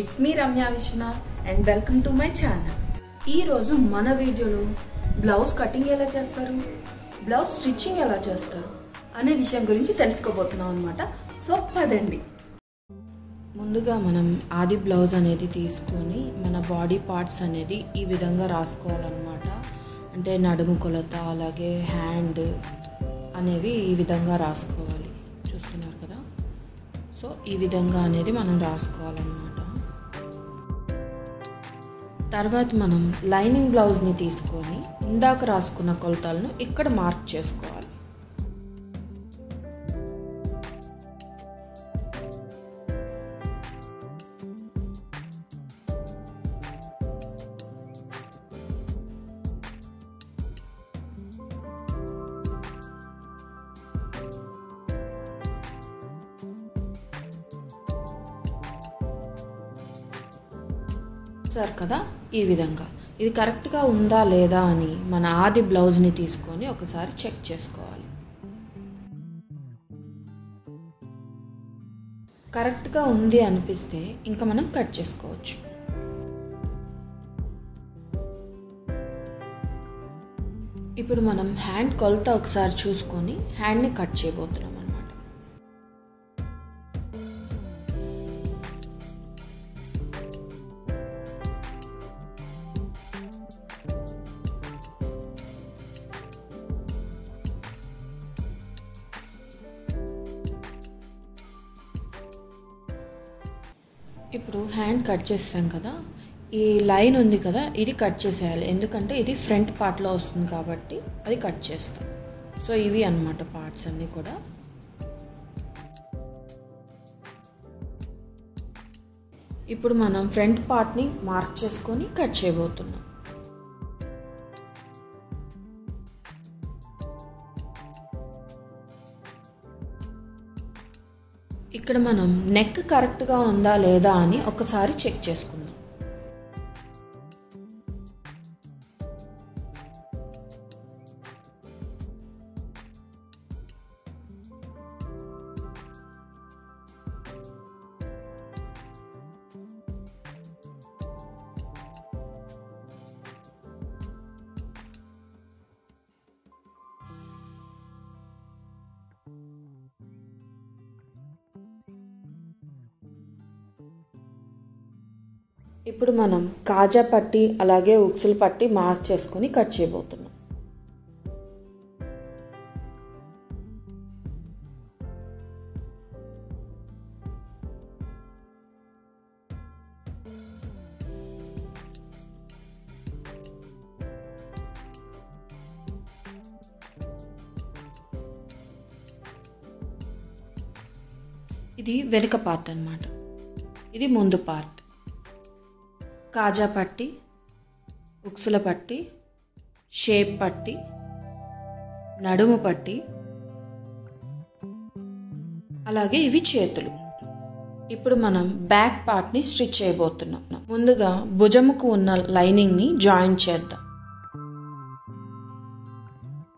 It's me Ramya Vishwanath and welcome to my channel. ఈ రోజు మన వీడియోలో బ్లౌజ్ కటింగ్ ఎలా చేస్తారు, బ్లౌజ్ స్టిచ్చింగ్ ఎలా చేస్తారు అనే విషయం గురించి తెలుసుకోబోతున్నాం అన్నమాట. సో పదండి. ముందుగా మనం ఆది బ్లౌజ్ అనేది తీసుకొని మన బాడీ పార్ట్స్ అనేది ఈ విధంగా రాసుకోవాలన్నమాట. అంటే నడుము కొలత అలాగే హ్యాండ్ అనేవి ఈ విధంగా రాసుకోవాలి. చూస్తున్నారు కదా. సో ఈ విధంగా అనేది మనం రాసుకోవాలన్నమాట. తర్వాత మనం లైనింగ్ బ్లౌజ్ని తీసుకొని ఇందాక రాసుకున్న కొలతలను ఇక్కడ మార్క్ చేసుకోవాలి. సరే కదా, ఈ విధంగా ఇది కరెక్ట్గా ఉందా లేదా అని మన ఆది బ్లౌజ్ని తీసుకొని ఒకసారి చెక్ చేసుకోవాలి. కరెక్ట్గా ఉంది అనిపిస్తే ఇంకా మనం కట్ చేసుకోవచ్చు. ఇప్పుడు మనం హ్యాండ్ కొలత ఒకసారి చూసుకొని హ్యాండ్ని కట్ చేయబోతున్నాం. ఇప్పుడు హ్యాండ్ కట్ చేస్తాం కదా, ఈ లైన్ ఉంది కదా, ఇది కట్ చేసేయాలి. ఎందుకంటే ఇది ఫ్రంట్ పార్ట్లో వస్తుంది కాబట్టి అది కట్ చేస్తాం. సో ఇవి అన్నమాట పార్ట్స్ అన్నీ కూడా. ఇప్పుడు మనం ఫ్రంట్ పార్ట్ని మార్క్ చేసుకొని కట్ చేయబోతున్నాం. ఇక్కడ మనం నెక్ కరెక్ట్గా ఉందా లేదా అని ఒకసారి చెక్ చేసుకుందాం. ఇప్పుడు మనం కాజా పట్టి అలాగే ఉక్సులు పట్టి మార్క్ చేసుకొని కట్ చేయబోతున్నాం. ఇది వెనుక పార్ట్ అన్నమాట, ఇది ముందు పార్ట్. కాజా పట్టి, ఉక్సుల పట్టి, షేప్ పట్టి, నడుము పట్టి, అలాగే ఇవి చేతులు. ఇప్పుడు మనం బ్యాక్ పార్ట్ని స్టిచ్ చేయబోతున్నాం. ముందుగా భుజముకు ఉన్న లైనింగ్ని జాయిన్ చేద్దాం.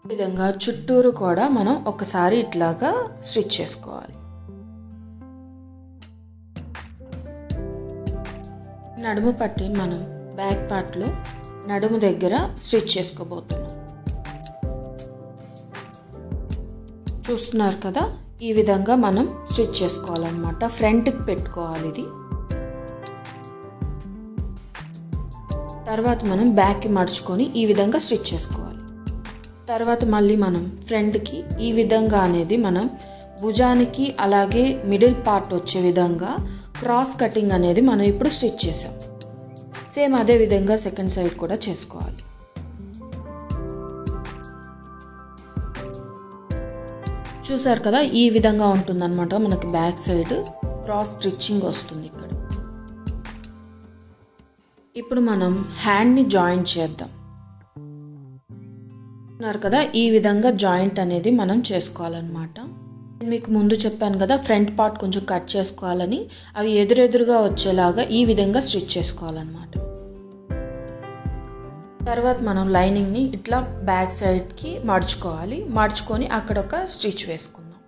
ఈ విధంగా చుట్టూరు కూడా మనం ఒకసారి ఇట్లాగా స్టిచ్ చేసుకోవాలి. నడుము పట్టిని మనం బ్యాక్ పార్ట్లో నడుము దగ్గర స్టిచ్ చేసుకోబోతున్నాం. చూస్తున్నారు కదా, ఈ విధంగా మనం స్టిచ్ చేసుకోవాలన్నమాట. ఫ్రంట్కి పెట్టుకోవాలి ఇది. తర్వాత మనం బ్యాక్కి మడుచుకొని ఈ విధంగా స్టిచ్ చేసుకోవాలి. తర్వాత మళ్ళీ మనం ఫ్రంట్కి ఈ విధంగా అనేది మనం భుజానికి అలాగే మిడిల్ పార్ట్ వచ్చే విధంగా క్రాస్ కటింగ్ అనేది మనం ఇప్పుడు స్టిచ్ చేసాం. సేమ్ అదే విధంగా సెకండ్ సైడ్ కూడా చేసుకోవాలి. చూసారు కదా, ఈ విధంగా ఉంటుందన్నమాట. మనకి బ్యాక్ సైడ్ క్రాస్ స్టిచ్చింగ్ వస్తుంది ఇక్కడ. ఇప్పుడు మనం హ్యాండ్ని జాయింట్ చేద్దాం. చూస్తున్నారు కదా, ఈ విధంగా జాయింట్ అనేది మనం చేసుకోవాలన్నమాట. మీకు ముందు చెప్పాను కదా, ఫ్రంట్ పార్ట్ కొంచెం కట్ చేసుకోవాలని. అవి ఎదురెదురుగా వచ్చేలాగా ఈ విధంగా స్టిచ్ చేసుకోవాలన్నమాట. తర్వాత మనం లైనింగ్ని ఇట్లా బ్యాక్ సైడ్కి మడుచుకోవాలి. మడుచుకొని అక్కడ ఒక స్టిచ్ వేసుకుందాం.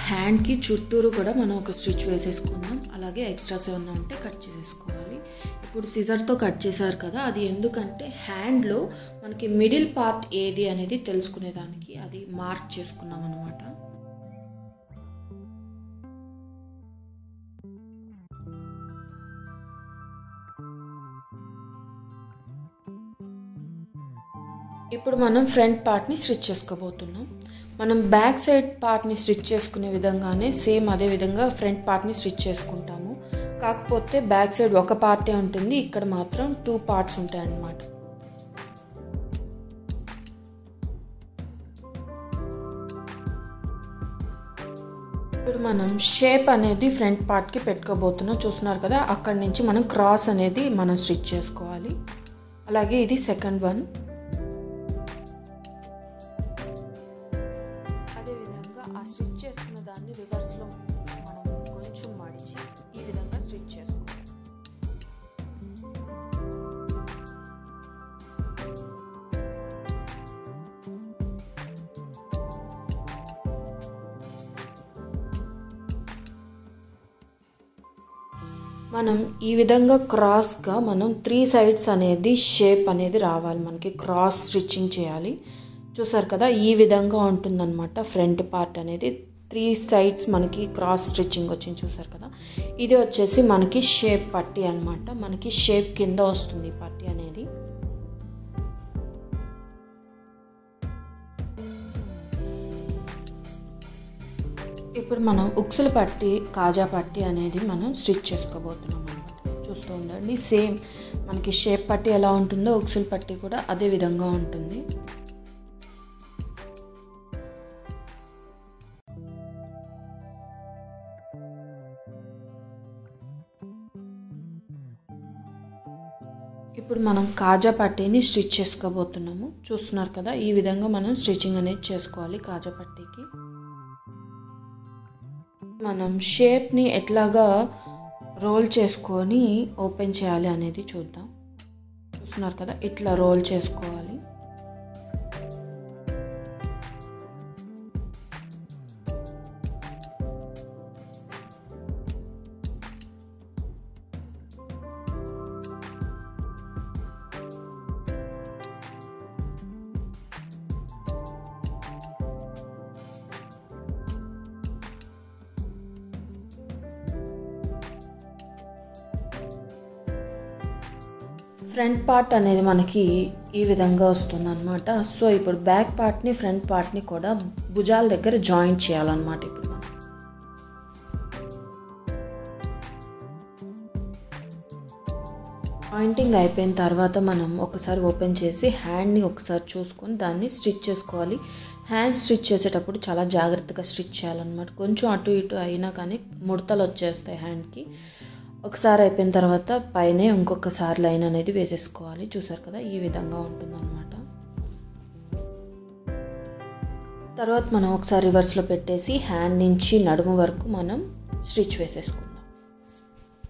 హ్యాండ్కి చుట్టూరు కూడా మనం ఒక స్టిచ్ వేసేసుకుందాం. అలాగే ఎక్స్ట్రాస్ ఏమన్నా ఉంటే కట్ చేసేసుకోవాలి. ఇప్పుడు సిజర్తో కట్ చేశారు కదా, అది ఎందుకంటే హ్యాండ్లో మనకి మిడిల్ పార్ట్ ఏది అనేది తెలుసుకునేదానికి అది మార్క్ చేసుకున్నాం అనమాట. ఇప్పుడు మనం ఫ్రంట్ పార్ట్ని స్టిచ్ చేసుకోబోతున్నాం. మనం బ్యాక్ సైడ్ పార్ట్ని స్టిచ్ చేసుకునే విధంగానే సేమ్ అదే విధంగా ఫ్రంట్ పార్ట్ని స్టిచ్ చేసుకుంటాము. కాకపోతే బ్యాక్ సైడ్ ఒక పార్టే ఉంటుంది, ఇక్కడ మాత్రం 2 పార్ట్స్ ఉంటాయన్నమాట. ఇప్పుడు మనం షేప్ అనేది ఫ్రంట్ పార్ట్కి పెట్టుకోబోతున్నాం. చూస్తున్నారు కదా, అక్కడి నుంచి మనం క్రాస్ అనేది మనం స్టిచ్ చేసుకోవాలి. అలాగే ఇది సెకండ్ వన్. ఆ స్టిచ్ చేసుకున్న దాన్ని రివర్స్లో మనం కొంచెం మడిచి ఈ విధంగా స్టిచ్ చేసుకోవాలి. మనం ఈ విధంగా క్రాస్గా మనం 3 సైడ్స్ అనేది షేప్ అనేది రావాలి, మనకి క్రాస్ స్టిచ్చింగ్ చేయాలి. చూసారు కదా, ఈ విధంగా ఉంటుందన్నమాట ఫ్రంట్ పార్ట్ అనేది. 3 సైడ్స్ మనకి క్రాస్ స్టిచ్చింగ్ వచ్చింది. చూసారు కదా, ఇది వచ్చేసి మనకి షేప్ పట్టీ అనమాట. మనకి షేప్ కింద వస్తుంది పట్టీ అనేది. ఇప్పుడు మనం ఉక్సుల పట్టీ, కాజా పట్టీ అనేది మనం స్టిచ్ చేసుకోబోతున్నాం అనమాట. చూస్తూ ఉండండి, సేమ్ మనకి షేప్ పట్టీ ఎలా ఉంటుందో ఉక్సుల పట్టీ కూడా అదే విధంగా ఉంటుంది. ఇప్పుడు మనం కాజా పట్టీని స్టిచ్ చేసుకోబోతున్నాము. చూస్తున్నారు కదా, ఈ విధంగా మనం స్టిచ్చింగ్ అనేది చేసుకోవాలి కాజా పట్టీకి. మనం షేప్ని ఎట్లాగా రోల్ చేసుకొని ఓపెన్ చేయాలి అనేది చూద్దాం. చూస్తున్నారు కదా, ఇట్లా రోల్ చేసుకోవాలి. ఫ్రంట్ పార్ట్ అనేది మనకి ఈ విధంగా వస్తుంది అనమాట. సో ఇప్పుడు బ్యాక్ పార్ట్ని ఫ్రంట్ పార్ట్ని కూడా భుజాల దగ్గర జాయింట్ చేయాలన్నమాట. ఇప్పుడు మనం జాయింటింగ్ అయిపోయిన తర్వాత మనం ఒకసారి ఓపెన్ చేసి హ్యాండ్ని ఒకసారి చూసుకొని దాన్ని స్టిచ్ చేసుకోవాలి. హ్యాండ్ స్టిచ్ చేసేటప్పుడు చాలా జాగ్రత్తగా స్టిచ్ చేయాలన్నమాట. కొంచెం అటు ఇటు అయినా కానీ ముడతలు వచ్చేస్తాయి హ్యాండ్కి. ఒకసారి అయిపోయిన తర్వాత పైనే ఇంకొకసారి లైన్ అనేది వేసేసుకోవాలి. చూసారు కదా, ఈ విధంగా ఉంటుందన్నమాట. తర్వాత మనం ఒకసారి రివర్స్లో పెట్టేసి హ్యాండ్ నుంచి నడుము వరకు మనం స్టిచ్ వేసేసుకుందాం.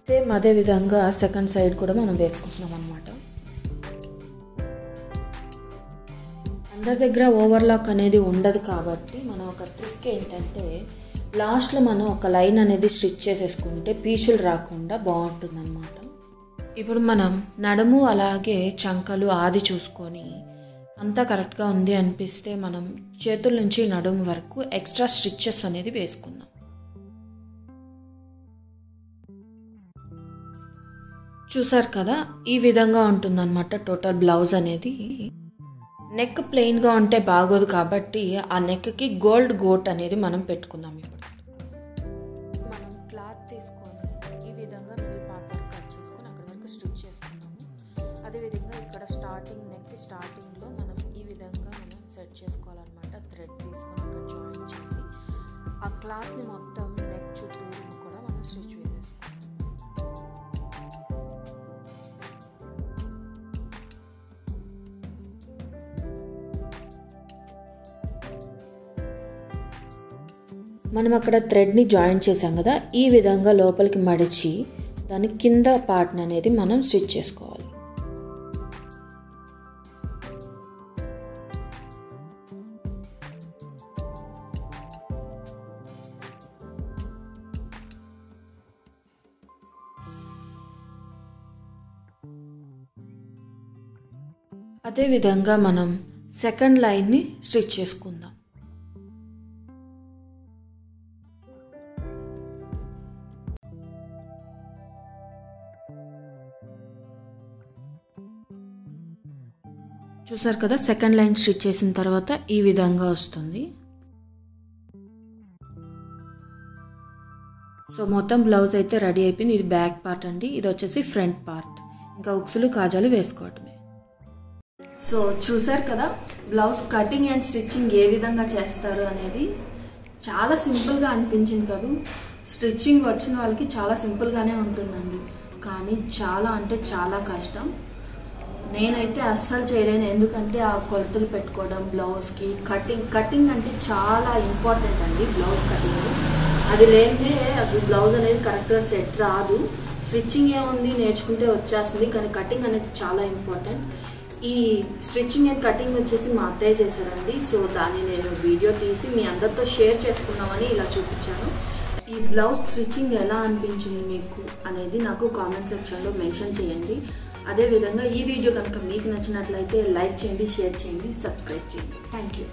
సేమ్ అదే విధంగా సెకండ్ సైడ్ కూడా మనం వేసుకుంటున్నాం అన్నమాట. అందరి దగ్గర ఓవర్లాక్ అనేది ఉండదు కాబట్టి మనం ఒక ట్రిక్ ఏంటంటే, లాస్ట్లో మనం ఒక లైన్ అనేది స్టిచ్ చేసేసుకుంటే పీచులు రాకుండా బాగుంటుందన్నమాట. ఇప్పుడు మనం నడుము అలాగే చంకలు ఆది చూసుకొని అంతా కరెక్ట్గా ఉంది అనిపిస్తే మనం చేతుల నుంచి నడుము వరకు ఎక్స్ట్రా స్టిచ్చెస్ అనేది వేసుకుందాం. చూసారు కదా, ఈ విధంగా ఉంటుందన్నమాట టోటల్ బ్లౌజ్ అనేది. నెక్ ప్లెయిన్గా ఉంటే బాగోదు కాబట్టి ఆ నెక్కి గోల్డ్ గోట్ అనేది మనం పెట్టుకుందాం. ఇప్పుడు మనం క్లాత్ తీసుకొని ఈ విధంగా మిడిల్ పార్ట్ వరకు కట్ చేసుకొని అక్కడ వరకు స్టిచ్ చేసుకున్నాము. అదేవిధంగా ఇక్కడ స్టార్టింగ్ నెక్ స్టార్టింగ్లో మనం ఈ విధంగా మనం సెట్ చేసుకోవాలన్నమాట. థ్రెడ్ తీసుకొని అక్కడ జాయిన్ చేసి ఆ క్లాత్ని మొత్తం నెక్ చుట్టూ కూడా మనం స్టిచ్ వేసేసుకోవాలి. మనం అక్కడ థ్రెడ్ని జాయిన్ చేసాం కదా, ఈ విధంగా లోపలికి మడిచి దాని కింద పార్ట్ని అనేది మనం స్టిచ్ చేసుకోవాలి. అదేవిధంగా మనం సెకండ్ లైన్ని స్టిచ్ చేసుకుందాం. చూసారు కదా, సెకండ్ లైన్ స్టిచ్ చేసిన తర్వాత ఈ విధంగా వస్తుంది. సో మొత్తం బ్లౌజ్ అయితే రెడీ అయిపోయింది. ఇది బ్యాక్ పార్ట్ అండి, ఇది వచ్చేసి ఫ్రంట్ పార్ట్. ఇంకా ఉక్సులు కాజాలు వేసుకోవటమే. సో చూసారు కదా, బ్లౌజ్ కటింగ్ అండ్ స్టిచ్చింగ్ ఏ విధంగా చేస్తారు అనేది చాలా సింపుల్గా అనిపించింది కదా. స్టిచ్చింగ్ వచ్చిన వాళ్ళకి చాలా సింపుల్గానే ఉంటుందండి, కానీ చాలా అంటే చాలా కష్టం. నేనైతే అస్సలు చేయలేను, ఎందుకంటే ఆ కొలతలు పెట్టుకోవడం బ్లౌజ్కి. కటింగ్ అంటే చాలా ఇంపార్టెంట్ అండి. బ్లౌజ్ కటింగ్ అది లేదే అసలు బ్లౌజ్ అనేది కరెక్ట్గా సెట్ రాదు. స్టిచ్చింగ్ ఏముంది, నేర్చుకుంటే వచ్చేస్తుంది, కానీ కటింగ్ అనేది చాలా ఇంపార్టెంట్. ఈ స్టిచ్చింగ్ అండ్ కటింగ్ వచ్చేసి మా అత్తయ్య చేశారండి. సో దాన్ని నేను వీడియో తీసి మీ అందరితో షేర్ చేసుకుందామని ఇలా చూపించాను. ఈ బ్లౌజ్ స్టిచ్చింగ్ ఎలా అనిపించింది మీకు అనేది నాకు కామెంట్ సెక్షన్లో మెన్షన్ చేయండి. అదేవిధంగా ఈ వీడియో కనుక మీకు నచ్చినట్లయితే లైక్ చేయండి, షేర్ చేయండి, సబ్స్క్రైబ్ చేయండి. Thank you.